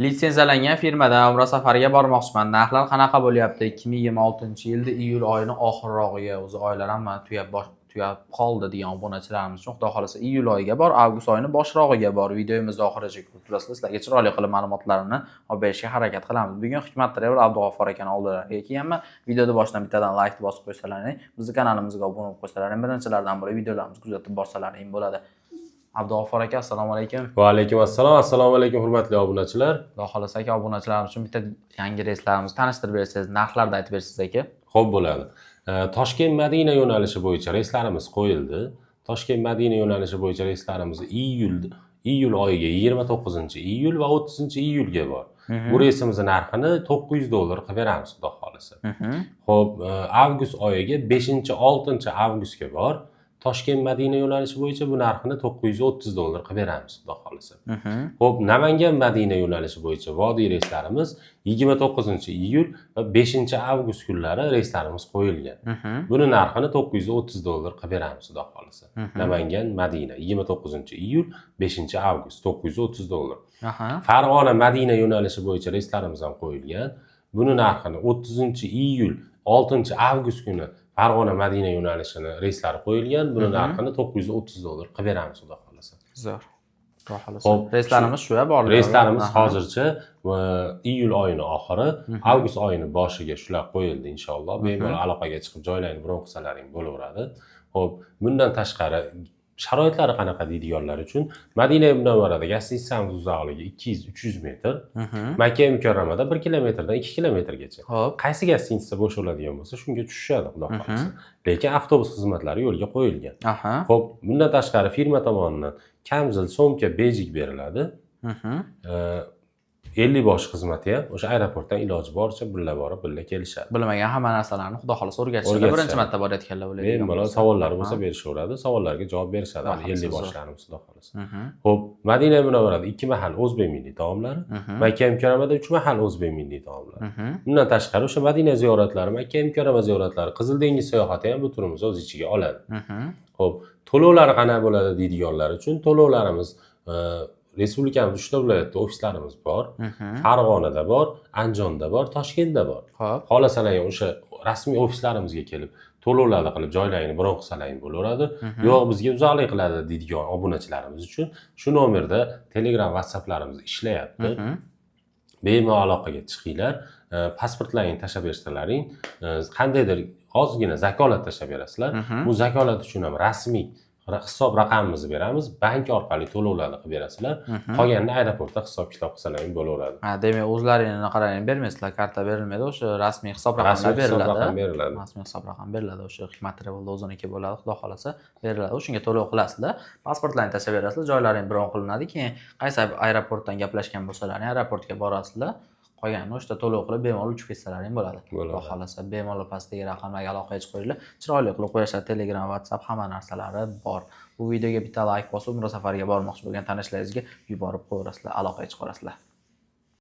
Litsenziyalangan firmadan Umra safariga bormoqchiman. Narxlar qanaqa bo'lyapti? 2026-yilda iyul oyining oxirrog'iga o'zi oylar hamma tugab qoldi degan obunachilarimiz uchun xudo xolasa iyul oyiga bor, avgust oyining boshirog'iga bor. Videomizni oxirigacha ko'rib turasizlar. Sizlarga chiroyli qilib ma'lumotlarni olib berishga harakat qilamiz. Bugun Hikmat Travel Abdug'affor aka oldilariga kelganman. Videoni boshidan bittadan like bosib qo'ysalaring, bizning kanalimizga obuna bo'lib qo'ysalaring, birinchilardan bo'lib videolarimizni kuzatib borsalaring bo'ladi. Abdug'affor aka, assalomu alaykum. Va alaykum assalom. Assalomu alaykum hurmatli obunachilar. Xudo xolasa aka, obunachilarimiz uchun bitta yangi reyslarimizni tanishtirib bersangiz, narxlarni aytib bersangiz aka. Xo'p bo'ladi. Toshkent Madina yo'nalishi bo'yicha reyslarimiz qo'yildi. Toshkent Madina yo'nalishi bo'yicha reyslarimiz iyul oyiga 29-iyul va 30-iyulga bor. Bu reysimizning narxini $900 qilib beramiz xudo xolasa. Xo'p, avgust oyiga 5-6 avgustga bor. Toshkent Madina yo'nalishi bo'yicha bu narxini $930 qilib beramiz xudo xolasa. Xo'p, Namangan Madina yo'nalishi bo'yicha vodiy reyslarimiz 29-iyul va 5-avgust kunlari reyslarimiz qo'yilgan. Buni narxini $930 qilib beramiz xudo xolasa. Namangan Madina 29-iyul, 5-avgust $930. Farg'ona Madina yo'nalishi bo'yicha reyslarimiz ham qo'yilgan. Buni narxini 30-iyul, 6-avgust kuni Farg'ona Madina yo'nalishini reyslari qo'yilgan. Buni narxini $930 qilib beramiz xudo xolasa. Zo'r. Xudo xolasa. Xo'p, reyslarimiz shu bor. Reyslarimiz hozircha iyul oyining oxiri, avgust oyining boshiga shular qo'yildi inshaalloh. Bemalol aloqaga chiqib joylarni bron qilsalaring bo'laveradi. Xo'p, bundan tashqari sharoitlari qanaqa deydiganlar uchun Madina Munavvarada gastitsamiz uzoqligi 200-300 metr, Makka Mukarramada 1 kilometrdan 2 kilometrgacha. Xo'p, Qaysi gastitsa bo'sh bo'ladigan bo'lsa, shunga tushishadi xudo xolasa. Lekin avtobus xizmatlari yo'lga qo'yilgan. Xo'p, bundan tashqari firma tomonidan kamzil, so'mka, bejik beriladi. 50 bosh xizmati ham o'sha aeroportdan iloji boricha birga borib, birga kelishadi. Bilmagan hamma narsalarni xudo xolasa o'rgatishadi. Birinchi marta borayotganlar bo'ladi. Bemalol savollari bo'lsa berishaveradi, savollarga javob berishadi. 50 boshlarimiz xudo xolasa. Xo'p, Madina Munavvarada 2 mahal o'zbek milliy taomlari, Makka Mukarramada 3 mahal o'zbek milliy taomlari. Bundan tashqari o'sha Madina ziyoratlari, Makka Mukarrama ziyoratlari, Qizil dengiz sayohati ham bu turimizni o'z ichiga oladi. Xo'p, to'lovlari qanaqa bo'ladi deydiganlar uchun to'lovlarimiz Respublikamiz 3 ta viloyatda ofislarimiz bor. Farg'onada bor, Andijonda bor, Toshkentda bor. Xohlasalar o'sha rasmiy ofislarimizga kelib to'lovlarni qilib joylarini bron qilsalaring bo'laveradi. Yo'q, bizga uzoqlik qiladi deydigan obunachilarimiz uchun shu nomerda Telegram, WhatsApplarimiz ishlayapti. Bemalol aloqaga chiqinglar, pasportlaringni tashlab bersalaring, qandaydir ozgina zakolat tashlab berasizlar. Bu zakolat uchun ham rasmiy hisob raqamimizni beramiz, bank orqali to'lovlarni qilib berasizlar. Qolganini aeroportda hisob-kitob qilsalaring bo'laveradi. Demak, o'zlaringni qarang bermaysizlar, karta berilmaydi, o'sha rasmiy hisob raqamlar beriladi. Rasmiy hisob raqam beriladi, o'sha Hikmat Travelda o'ziniki bo'ladi, xudo xolasa beriladi. O'shunga to'lov qilasizlar, pasportlaringni tashlab berasizlar, joylaring bron qilinadi, keyin qaysi aeroportdan gaplashgan bo'lsalaring, aeroportga borasizlar. Qolganini o'shda to'lov qilib bemalol uchib ketsalaring bo'ladi. Xudo xolasa bemalol pastdagi raqamlarga aloqaga chiqinglar. Chiroyli qilib qo'yishadi, Telegram, WhatsApp hamma narsalari bor. Bu videoga bitta like bosib, Umra safariga bormoqchi bo'lgan tanishlaringizga yuborib qo'yasizlar, aloqaga chiqarasizlar.